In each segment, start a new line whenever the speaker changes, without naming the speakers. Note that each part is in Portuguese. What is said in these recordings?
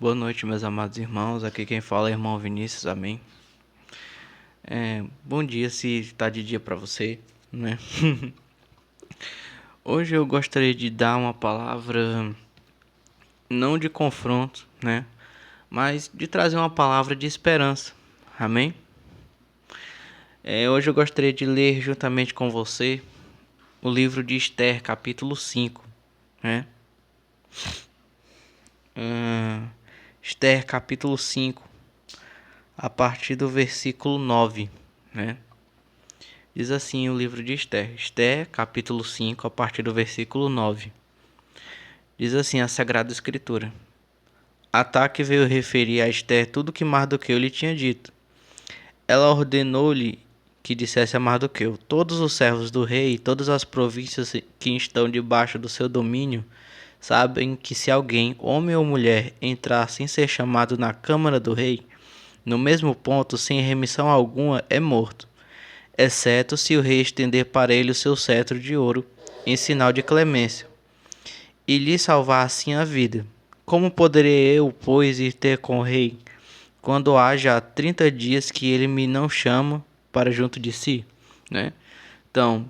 Boa noite, meus amados irmãos. Aqui quem fala é o irmão Vinícius, amém. Bom dia se está de dia para você, né? Hoje eu gostaria de dar uma palavra não de confronto, né? Mas de trazer uma palavra de esperança, amém. Hoje eu gostaria de ler juntamente com você o livro de Esther, capítulo 5, né? Esther, capítulo 5, a partir do versículo 9, né? Diz assim o livro de Esther. Esther, capítulo 5, a partir do versículo 9. Diz assim a Sagrada Escritura. Ataque veio referir a Esther tudo que Mardoqueu lhe tinha dito. Ela ordenou-lhe que dissesse a Mardoqueu: todos os servos do rei e todas as províncias que estão debaixo do seu domínio sabem que se alguém, homem ou mulher, entrar sem ser chamado na câmara do rei, no mesmo ponto, sem remissão alguma, é morto, exceto se o rei estender para ele o seu cetro de ouro, em sinal de clemência, e lhe salvar assim a vida. Como poderei eu, pois, ir ter com o rei, quando há já 30 dias que ele me não chama para junto de si? Né? Então,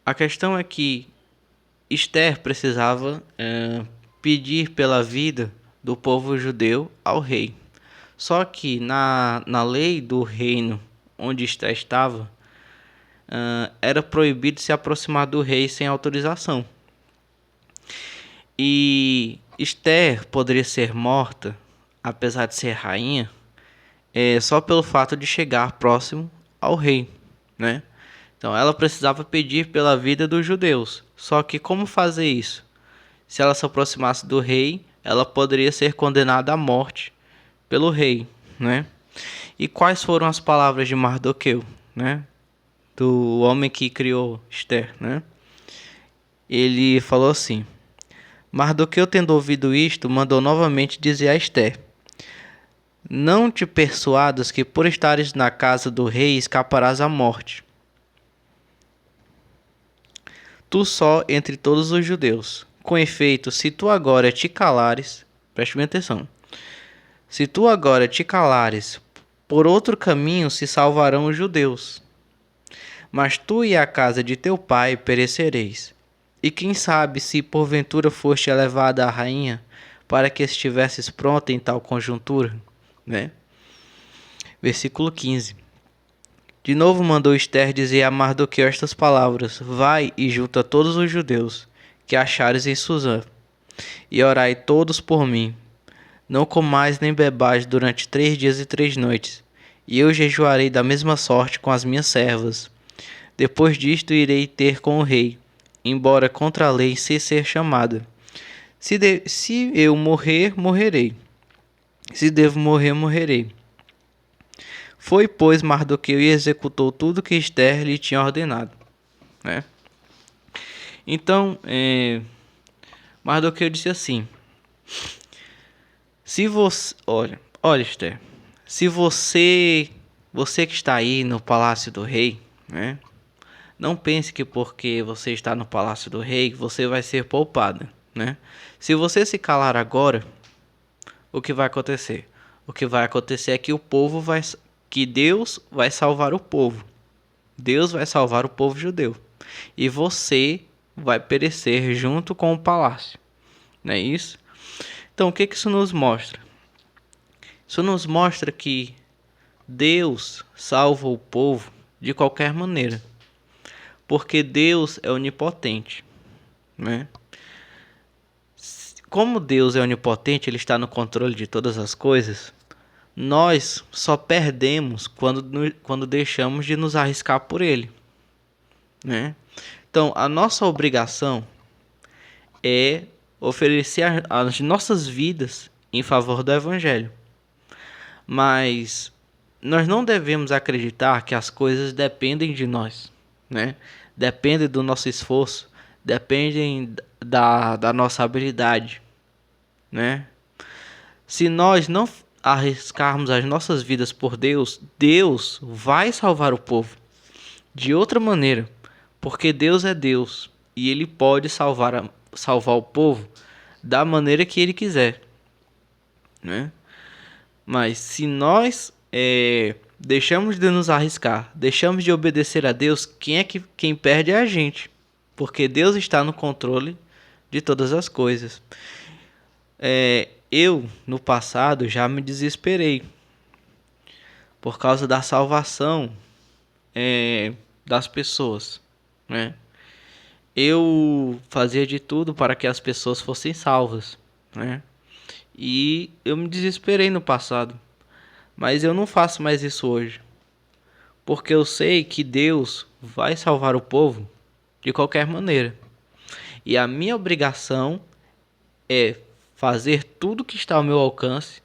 a questão é que Esther precisava pedir pela vida do povo judeu ao rei. Só que na lei do reino onde Esther estava, era proibido se aproximar do rei sem autorização. E Esther poderia ser morta, apesar de ser rainha, só pelo fato de chegar próximo ao rei, né? Então ela precisava pedir pela vida dos judeus. Só que como fazer isso? Se ela se aproximasse do rei, ela poderia ser condenada à morte pelo rei, né? E quais foram as palavras de Mardoqueu, né? Do homem que criou Esther, né? Ele falou assim: Mardoqueu, tendo ouvido isto, mandou novamente dizer a Esther: não te persuadas que por estares na casa do rei escaparás à morte. Tu só entre todos os judeus. Com efeito, se tu agora te calares, preste bem atenção. Se tu agora te calares, por outro caminho se salvarão os judeus. Mas tu e a casa de teu pai perecereis. E quem sabe se porventura foste elevada à rainha, para que estivesses pronta em tal conjuntura, né? Versículo 15. De novo mandou Esther dizer a Mardoqueu estas palavras: vai e junta todos os judeus que achares em Susã, e orai todos por mim. Não comais nem bebais durante 3 dias e 3 noites, e eu jejuarei da mesma sorte com as minhas servas. Depois disto irei ter com o rei, embora contra a lei sem ser chamada. Se eu morrer, morrerei. Se devo morrer, morrerei. Foi, pois, Mardoqueu e executou tudo que Esther lhe tinha ordenado, né? Então, Mardoqueu disse assim: se você, olha, Esther, se você que está aí no palácio do rei, né? Não pense que porque você está no palácio do rei, você vai ser poupada, né? Se você se calar agora, o que vai acontecer? O que vai acontecer é que que Deus vai salvar o povo. Deus vai salvar o povo judeu. E você vai perecer junto com o palácio. Não é isso? Então, o que isso nos mostra? Isso nos mostra que Deus salva o povo de qualquer maneira. Porque Deus é onipotente, né? Como Deus é onipotente, Ele está no controle de todas as coisas. Nós só perdemos quando deixamos de nos arriscar por Ele, né? Então, a nossa obrigação é oferecer as nossas vidas em favor do Evangelho. Mas nós não devemos acreditar que as coisas dependem de nós, né? Dependem do nosso esforço, dependem da nossa habilidade, né? Se nós não arriscarmos as nossas vidas por Deus, Deus vai salvar o povo de outra maneira, porque Deus é Deus e Ele pode salvar o povo da maneira que Ele quiser, né? Mas se nós deixamos de nos arriscar, deixamos de obedecer a Deus, quem perde é a gente, porque Deus está no controle de todas as coisas. Eu, no passado, já me desesperei por causa da salvação das pessoas, né? Eu fazia de tudo para que as pessoas fossem salvas, né? E eu me desesperei no passado, mas eu não faço mais isso hoje, porque eu sei que Deus vai salvar o povo de qualquer maneira. E a minha obrigação é fazer tudo que está ao meu alcance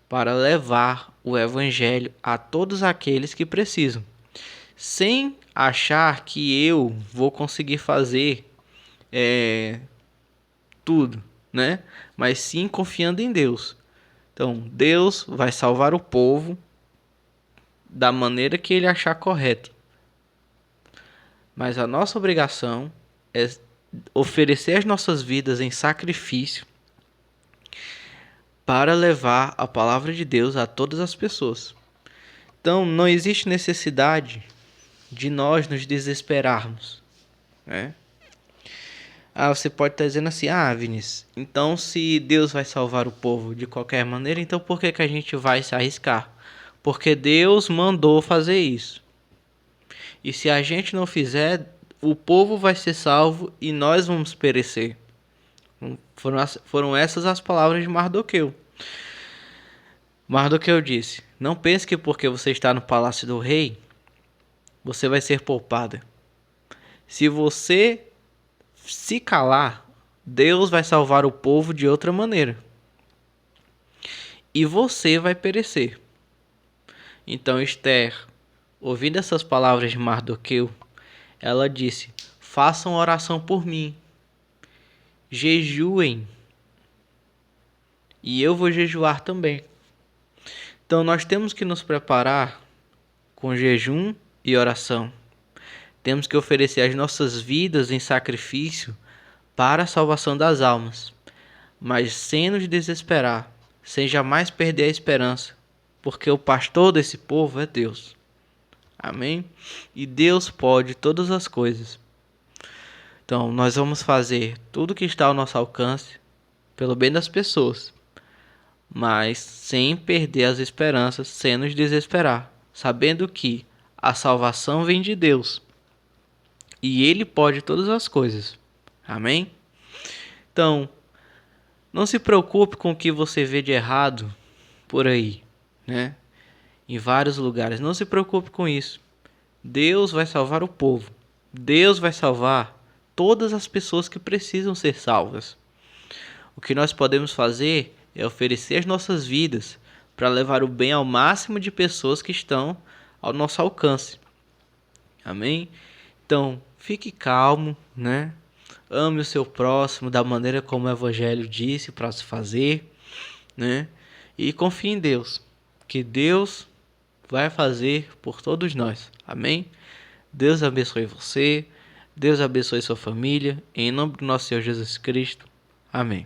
para levar o evangelho a todos aqueles que precisam, sem achar que eu vou conseguir fazer tudo, né? Mas sim confiando em Deus. Então, Deus vai salvar o povo da maneira que ele achar correto. Mas a nossa obrigação é oferecer as nossas vidas em sacrifício para levar a palavra de Deus a todas as pessoas. Então, não existe necessidade de nós nos desesperarmos, né? Você pode estar dizendo assim, Vinícius, então se Deus vai salvar o povo de qualquer maneira, então por que a gente vai se arriscar? Porque Deus mandou fazer isso. E se a gente não fizer, o povo vai ser salvo e nós vamos perecer. Foram essas as palavras de Mardoqueu. Mardoqueu disse, não pense que porque você está no palácio do rei, você vai ser poupada. Se você se calar, Deus vai salvar o povo de outra maneira. E você vai perecer. Então Esther, ouvindo essas palavras de Mardoqueu, ela disse, façam oração por mim. Jejuem. E eu vou jejuar também. Então nós temos que nos preparar com jejum e oração. Temos que oferecer as nossas vidas em sacrifício para a salvação das almas, mas sem nos desesperar, sem jamais perder a esperança, porque o pastor desse povo é Deus. Amém? E Deus pode todas as coisas. Então, nós vamos fazer tudo que está ao nosso alcance, pelo bem das pessoas, mas sem perder as esperanças, sem nos desesperar, sabendo que a salvação vem de Deus e Ele pode todas as coisas. Amém? Então, não se preocupe com o que você vê de errado por aí, né? Em vários lugares. Não se preocupe com isso. Deus vai salvar o povo. Deus vai salvar todas as pessoas que precisam ser salvas. O que nós podemos fazer é oferecer as nossas vidas para levar o bem ao máximo de pessoas que estão ao nosso alcance. Amém? Então, fique calmo, né? Ame o seu próximo da maneira como o Evangelho disse para se fazer, né? E confie em Deus, que Deus vai fazer por todos nós. Amém? Deus abençoe você, Deus abençoe sua família, em nome do nosso Senhor Jesus Cristo. Amém.